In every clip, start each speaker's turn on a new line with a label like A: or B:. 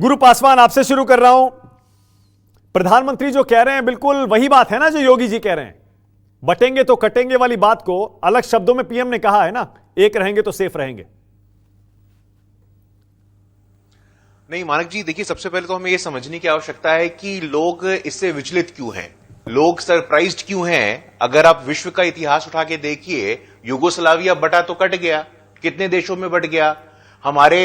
A: गुरु पासवान, आपसे शुरू कर रहा हूं। प्रधानमंत्री जो कह रहे हैं बिल्कुल वही बात है ना जो योगी जी कह रहे हैं। बटेंगे तो कटेंगे वाली बात को अलग शब्दों में पीएम ने कहा है ना, एक रहेंगे तो सेफ रहेंगे।
B: नहीं मानक जी, देखिए सबसे पहले तो हमें यह समझने की आवश्यकता है कि लोग इससे विचलित क्यों हैं, लोग सरप्राइज्ड क्यों हैं। अगर आप विश्व का इतिहास उठा के देखिए, यूगोस्लाविया बटा तो कट गया, कितने देशों में बट गया। हमारे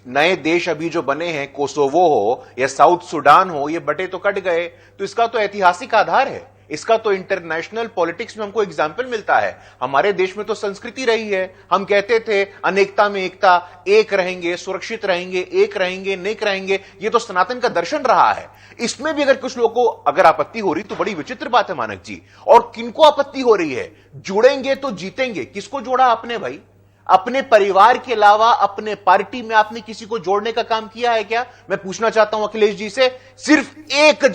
B: नए देश अभी जो बने हैं, कोसोवो हो या साउथ सुडान हो, ये बटे तो कट गए। तो इसका तो ऐतिहासिक आधार है, इसका तो इंटरनेशनल पॉलिटिक्स में हमको एग्जाम्पल मिलता है। हमारे देश में तो संस्कृति रही है, हम कहते थे अनेकता में एकता, एक रहेंगे, सुरक्षित रहेंगे, एक रहेंगे, नेक रहेंगे। ये तो सनातन का दर्शन रहा है। इसमें भी अगर कुछ लोगों को अगर आपत्ति हो रही तो बड़ी विचित्र बात है मानक जी। और किनको आपत्ति हो रही है? जुड़ेंगे तो जीतेंगे, किसको जोड़ा आपने भाई? अपने परिवार के अलावा अपने पार्टी में आपने किसी को जोड़ने का काम किया है क्या? मैं पूछना चाहता हूं अखिलेश जी से, सिर्फ एक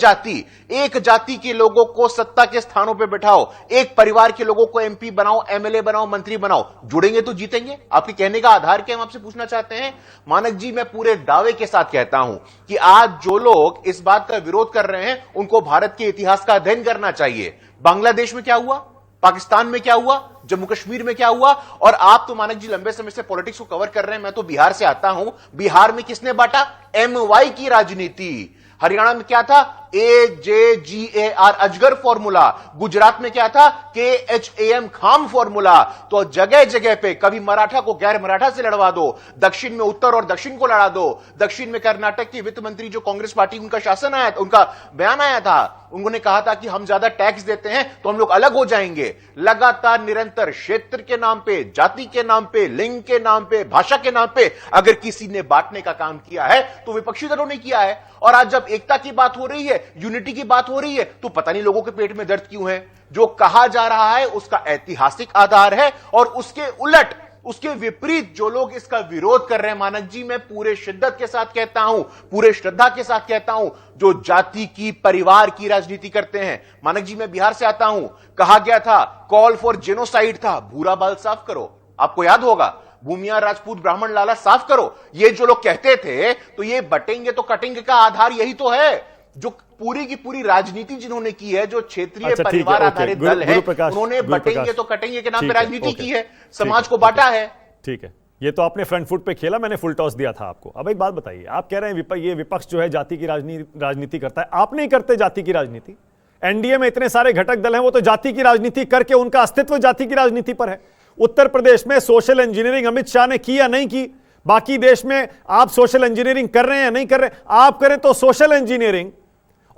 B: जाति के लोगों को सत्ता के स्थानों पे बिठाओ, एक परिवार के लोगों को एमपी बनाओ, एमएलए बनाओ, मंत्री बनाओ, जुड़ेंगे तो जीतेंगे। आपके कहने का आधार क्या हम आपसे पूछना चाहते हैं? मानक जी, मैं पूरे दावे के साथ कहता हूं कि आज जो लोग इस बात का विरोध कर रहे हैं उनको भारत के इतिहास का अध्ययन करना चाहिए। बांग्लादेश में क्या हुआ, पाकिस्तान में क्या हुआ, जम्मू कश्मीर में क्या हुआ। और आप तो मानक जी लंबे समय से पॉलिटिक्स को कवर कर रहे हैं। मैं तो बिहार से आता हूं, बिहार में किसने बांटा? एमवाई की राजनीति। हरियाणा में क्या था? AJGAR अजगर फॉर्मूला। गुजरात में क्या था? KHAM खाम फॉर्मूला। तो जगह जगह पे कभी मराठा को गैर मराठा से लड़वा दो, दक्षिण में उत्तर और दक्षिण को लड़ा दो। दक्षिण में कर्नाटक के वित्त मंत्री जो कांग्रेस पार्टी उनका शासन आया, उनका बयान आया था, उन्होंने कहा था कि हम ज्यादा टैक्स देते हैं तो हम लोग अलग हो जाएंगे। लगातार निरंतर क्षेत्र के नाम पे, जाति के नाम पे, लिंग के नाम पे, भाषा के नाम पे अगर किसी ने बांटने का काम किया है तो विपक्षी दलों ने किया है। और आज जब एकता की बात हो रही है, यूनिटी की बात हो रही है, तो पता नहीं लोगों के पेट में दर्द क्यों है। जो कहा जा रहा है उसका ऐतिहासिक आधार है और उसके उलट, उसके विपरीत जो लोग इसका विरोध कर रहे हैं, मानक जी मैं पूरे शिद्दत के साथ कहता हूं, पूरे श्रद्धा के साथ कहता हूं, जो जाति की, परिवार की राजनीति करते हैं। मानक जी मैं बिहार से आता हूं, कहा गया था कॉल फॉर जेनोसाइड था, भूरा बाल साफ करो, आपको याद होगा, भूमिया राजपूत ब्राह्मण लाला साफ करो, ये जो लोग कहते थे। तो ये बटेंगे तो कटेंगे का आधार यही तो है। जो पूरी की पूरी राजनीति जिन्होंने की है, जो क्षेत्रीय परिवार आधारित दल है, उन्होंने बटेंगे तो कटेंगे के नाम पे राजनीति की है, समाज को बांटा है।
A: ठीक है, ये तो आपने फ्रंट फुट पे खेला, मैंने फुल टॉस दिया था आपको। अब एक बात बताइए, आप कह रहे हैं ये विपक्ष जो है जाति की राजनीति करता है, आप नहीं करते जाति की राजनीति। एनडीए में इतने सारे घटक दल हैं, वो तो जाति की राजनीति करके उनका अस्तित्व जाति की राजनीति पर है। उत्तर प्रदेश में सोशल इंजीनियरिंग अमित शाह ने की या नहीं की? बाकी देश में आप सोशल इंजीनियरिंग कर रहे हैं या नहीं कर रहे? आप करें तो सोशल इंजीनियरिंग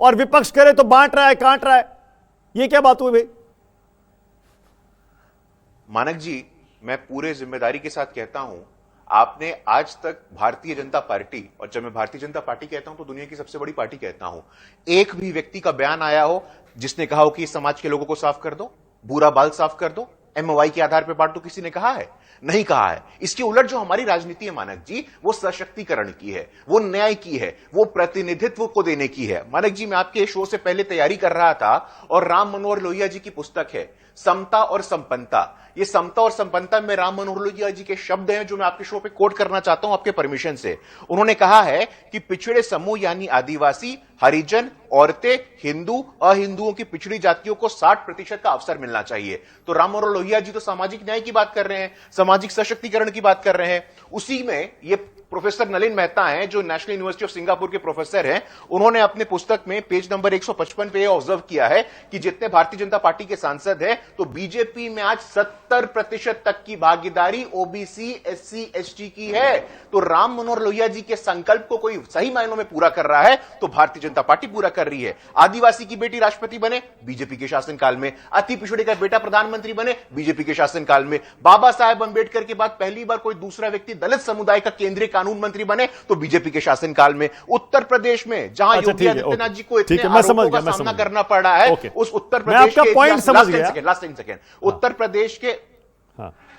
A: और विपक्ष करे तो बांट रहा है, काट रहा है। ये क्या बात हुई भाई?
B: मानक जी मैं पूरे जिम्मेदारी के साथ कहता हूं, आपने आज तक भारतीय जनता पार्टी, और जब मैं भारतीय जनता पार्टी कहता हूं तो दुनिया की सबसे बड़ी पार्टी कहता हूं, एक भी व्यक्ति का बयान आया हो जिसने कहा हो कि समाज के लोगों को साफ कर दो, भूरा बाल साफ कर दो, एमवाई के आधार पर बांट दो? किसी ने कहा है? नहीं कहा है। इसके उलट जो हमारी राजनीति है मानक जी, वो सशक्तिकरण की है, वो न्याय की है, वो प्रतिनिधित्व को देने की है। मानक जी मैं आपके शो से पहले तैयारी कर रहा था और राम मनोहर लोहिया जी की पुस्तक है समता और संपन्नता। ये समता और संपन्नता में राम मनोहर लोहिया जी के शब्द हैं जो मैं आपके शो पे कोट करना चाहता हूं आपके परमिशन से। उन्होंने कहा है कि पिछड़े समूह यानी आदिवासी, हरिजन, औरतें, हिंदू, अहिंदुओं की पिछड़ी जातियों को 60% का अवसर मिलना चाहिए। तो राम मनोहर लोहिया जी तो सामाजिक न्याय की बात कर रहे हैं, सामाजिक सशक्तिकरण की बात कर रहे हैं। उसी में ये प्रोफेसर नलिन मेहता हैं जो नेशनल यूनिवर्सिटी ऑफ सिंगापुर के प्रोफेसर हैं, उन्होंने अपने पुस्तक में पेज नंबर 155 पे ऑब्जर्व किया है कि जितने भारतीय जनता पार्टी के सांसद हैं तो बीजेपी में आज 70% तक की भागीदारी ओबीसी, एससी, एसटी की है। तो राम मनोहर लोहिया जी के संकल्प को कोई सही मायनों में पूरा कर रहा है तो भारतीय जनता पार्टी पूरा कर रही है। आदिवासी की बेटी राष्ट्रपति बने, बीजेपी के शासनकाल में। अति पिछड़े का बेटा प्रधानमंत्री बने, बीजेपी के शासनकाल में। बाबा साहेब अंबेडकर के बाद पहली बार कोई दूसरा व्यक्ति दलित समुदाय का केंद्रीय कानून मंत्री बने तो बीजेपी के शासनकाल में। उत्तर प्रदेश में जहां योगी आदित्यनाथ जी को इतने आरोपों का सामना करना पड़ रहा है, उस उत्तर प्रदेश के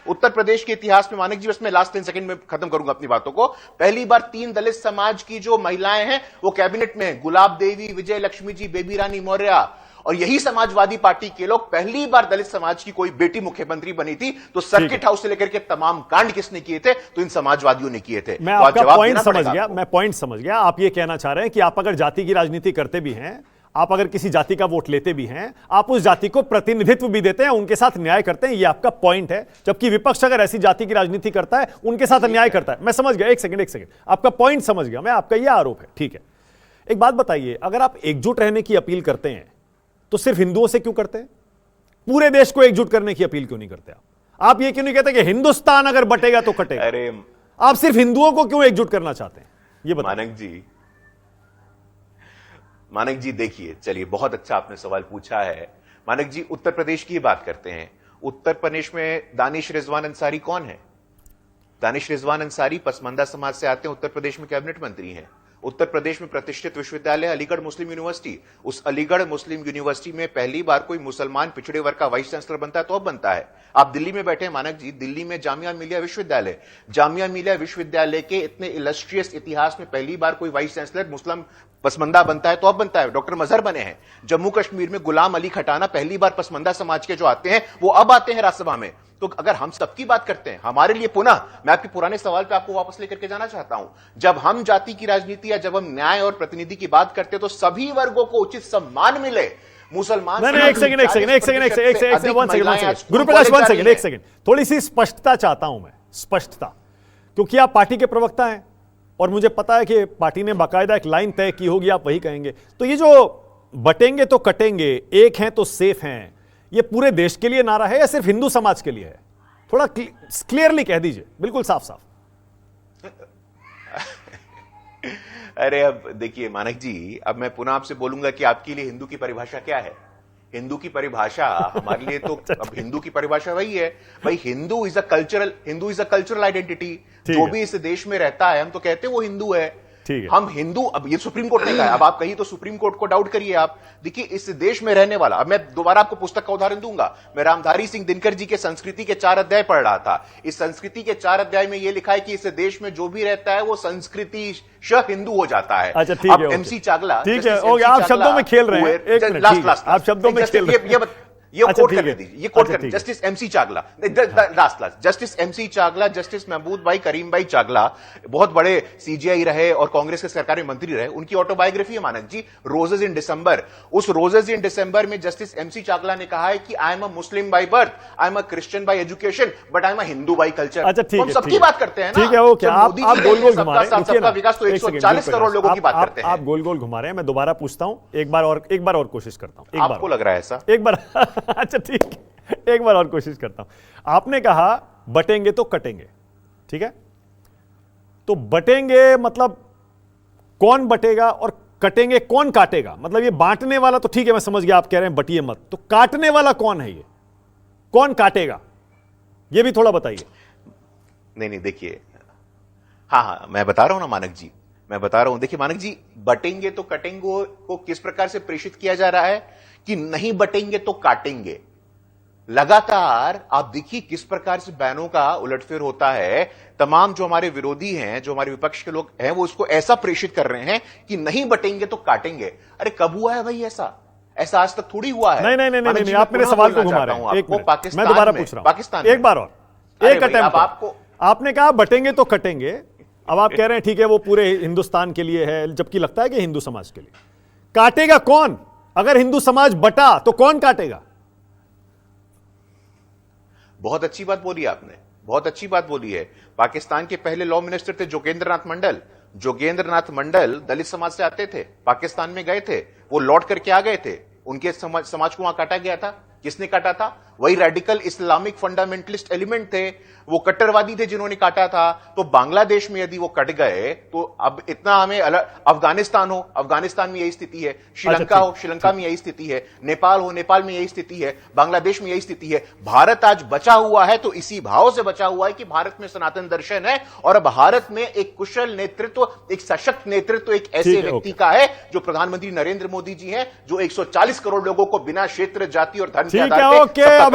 B: उत्तर प्रदेश के इतिहास में मानक जी, बस मैं लास्ट 10 सेकंड में खत्म करूंगा अपनी बातों को। पहली बार 3 दलित समाज की जो महिलाएं हैं वो कैबिनेट में हैं, गुलाब देवी, विजय लक्ष्मी जी, बेबी रानी मौर्य। और यही समाजवादी पार्टी के लोग, पहली बार दलित समाज की कोई बेटी मुख्यमंत्री बनी थी तो सर्किट हाउस से लेकर के तमाम कांड किसने किए थे? तो इन समाजवादियों ने किए थे।
A: मैं
B: तो
A: आपका
B: जवाब
A: पॉइंट
B: देना
A: समझ
B: पड़ेगा
A: गया,
B: आपको।
A: मैं पॉइंट समझ गया। आप ये कहना चाह रहे हैं कि आप अगर जाति की राजनीति करते भी हैं, आप अगर किसी जाति का वोट लेते भी हैं, आप उस जाति को प्रतिनिधित्व भी देते हैं, उनके साथ न्याय करते हैं, ये आपका पॉइंट है। जबकि विपक्ष अगर ऐसी जाति की राजनीति करता है, उनके साथ अन्याय करता है। मैं समझ गया, एक सेकंड, आपका पॉइंट समझ गया मैं, आपका यह आरोप है, ठीक है। एक बात बताइए, अगर आप एकजुट रहने की अपील करते हैं तो सिर्फ हिंदुओं से क्यों करते हैं? पूरे देश को एकजुट करने की अपील क्यों नहीं करते? आप ये क्यों नहीं कहते कि हिंदुस्तान अगर बटेगा तो कटेगा?
B: अरे
A: आप सिर्फ हिंदुओं को क्यों एकजुट करना चाहते हैं, ये बताइए।
B: मानक जी देखिए, चलिए बहुत अच्छा आपने सवाल पूछा है। मानक जी, उत्तर प्रदेश की बात करते हैं। उत्तर प्रदेश में दानिश रिजवान अंसारी कौन है? दानिश रिजवान अंसारी पसमानदा समाज से आते हैं, उत्तर प्रदेश में कैबिनेट मंत्री हैं। उत्तर प्रदेश में प्रतिष्ठित विश्वविद्यालय अलीगढ़ मुस्लिम यूनिवर्सिटी, उस अलीगढ़ मुस्लिम यूनिवर्सिटी में पहली बार कोई मुसलमान पिछड़े वर्ग का वाइस चांसलर बनता है तो अब बनता है। आप दिल्ली में बैठे हैं मानक जी, दिल्ली में जामिया मिलिया विश्वविद्यालय, जामिया मिलिया विश्वविद्यालय के इतने इलस्ट्रियस इतिहास में पहली बार कोई वाइस चांसलर मुस्लिम पसमंदा बनता है तो अब बनता है। डॉक्टर मजहर बने हैं। जम्मू कश्मीर में गुलाम अली खटाना पहली बार पसमंदा समाज के जो आते हैं वो अब आते हैं राज्यसभा में। तो अगर हम सबकी बात करते हैं, हमारे लिए पुनः मैं आपके पुराने सवाल पे आपको वापस लेकर के जाना चाहता हूं। जब हम जाति की राजनीति या जब हम न्याय और प्रतिनिधि की बात करते हैं तो सभी वर्गों को उचित सम्मान मिले। मुसलमान
A: एक सेकंड, थोड़ी सी स्पष्टता चाहता हूं मैं, स्पष्टता, क्योंकि आप पार्टी के प्रवक्ता हैं और मुझे पता है कि पार्टी ने बाकायदा एक लाइन तय की होगी, आप वही कहेंगे। तो ये जो बटेंगे तो कटेंगे, एक हैं तो सेफ हैं, ये पूरे देश के लिए नारा है या सिर्फ हिंदू समाज के लिए है? थोड़ा क्लियरली कह दीजिए, बिल्कुल साफ साफ।
B: अरे अब देखिए मानक जी, अब मैं पुनः आपसे बोलूंगा कि आपके लिए हिंदू की परिभाषा क्या है? हिंदू की परिभाषा हमारे लिए तो अब हिंदू की परिभाषा वही है भाई, Hindu is a cultural identity. जो भी इस देश में रहता है हम तो कहते हैं वो हिंदू है। हम हिंदू, अब ये सुप्रीम कोर्ट ने कहा है, अब आप कहिए तो सुप्रीम कोर्ट को डाउट करिए आप। देखिए इस देश में रहने वाला, अब मैं दोबारा आपको पुस्तक का उदाहरण दूंगा। मैं रामधारी सिंह दिनकर जी के संस्कृति के 4 अध्याय पढ़ रहा था। इस संस्कृति के 4 अध्याय में यह लिखा है कि इस देश में जो भी रहता है वो संस्कृति हिंदू हो जाता है।
A: अच्छा ठीक है,
B: एमसी चागला,
A: ठीक है, आप शब्दों में खेल रहे हैं, आप शब्दों में खेल रहे हैं।
B: ये कोट करने दीजिए, ये कोट करने, justice MC चागला, last justice MC चागला, justice महबूब भाई करीम भाई चागला बहुत बड़े सीजीआई रहे और कांग्रेस के सरकार में मंत्री रहे। उनकी ऑटोबायोग्राफी है मानक जी, रोजेज इन डिसंबर। उस रोजेज इन डिसंबर में जस्टिस एमसी चागला ने कहा है कि I am a Muslim by birth, I am a Christian bye education, but I am a Hindu by culture.
A: अच्छा ठीक है,
B: हम सबकी बात करते हैं ना।
A: ठीक है, ओके, आप गोल गोल घुमा रहे हैं,
B: सबका विकास तो 140 करोड़ लोगों की बात करते हैं।
A: आप गोल गोल घुमा रहे हैं। मैं दोबारा पूछता हूं, एक बार और कोशिश करता हूं।
B: आपको लग रहा है ऐसा?
A: एक बार अच्छा ठीक है, एक बार और कोशिश करता हूं। आपने कहा बटेंगे तो कटेंगे, ठीक है? तो बटेंगे मतलब कौन बटेगा और कटेंगे कौन काटेगा? मतलब ये बांटने वाला तो ठीक है, मैं समझ गया, आप कह रहे हैं बटिए मत, तो काटने वाला कौन है? ये कौन काटेगा, ये भी थोड़ा बताइए।
B: नहीं देखिए, हाँ मैं बता रहा हूं ना मानक जी, मैं बता रहा हूं। देखिए मानक जी, बटेंगे तो कटेंगे को किस प्रकार से प्रेषित किया जा रहा है कि नहीं बटेंगे तो काटेंगे। लगातार आप देखिए किस प्रकार से बयानों का उलटफेर होता है। तमाम जो हमारे विरोधी हैं, जो हमारे विपक्ष के लोग हैं, वो इसको ऐसा प्रेषित कर रहे हैं कि नहीं बटेंगे तो काटेंगे। अरे कब हुआ है भाई ऐसा? ऐसा आज तक थोड़ी हुआ है।
A: नहीं, आप मेरे सवाल को घुमा रहे हैं। एक मिनट, मैं दोबारा पूछ रहा हूं, पाकिस्तान एक बार और, एक अटेम्प्ट आपको। आपने कहा बटेंगे तो कटेंगे, अब आप कह रहे हैं ठीक है वो पूरे हिंदुस्तान के लिए है, जबकि लगता है कि हिंदू समाज के लिए। काटेगा कौन? अगर हिंदू समाज बटा तो कौन काटेगा?
B: बहुत अच्छी बात बोली आपने, बहुत अच्छी बात बोली है। पाकिस्तान के पहले लॉ मिनिस्टर थे जोगेंद्र नाथ मंडल। जोगेंद्र नाथ मंडल दलित समाज से आते थे, पाकिस्तान में गए थे, वो लौट करके आ गए थे। उनके समाज को वहां काटा गया था। किसने काटा था? वही रेडिकल इस्लामिक फंडामेंटलिस्ट एलिमेंट थे, वो कट्टरवादी थे जिन्होंने काटा था। तो बांग्लादेश में यदि वो कट गए तो अब इतना हमें अफगानिस्तान हो, अफगानिस्तान में यही स्थिति है, श्रीलंका हो, श्रीलंका में यही स्थिति है, नेपाल हो, नेपाल में यही स्थिति है, बांग्लादेश में यही स्थिति है। भारत आज बचा हुआ है तो इसी भाव से बचा हुआ है कि भारत में सनातन दर्शन है और भारत में एक कुशल नेतृत्व, एक सशक्त नेतृत्व एक ऐसे व्यक्ति का है जो प्रधानमंत्री नरेंद्र मोदी जी हैं, जो 140 करोड़ लोगों को बिना क्षेत्र, जाति और धर्म के आधार पर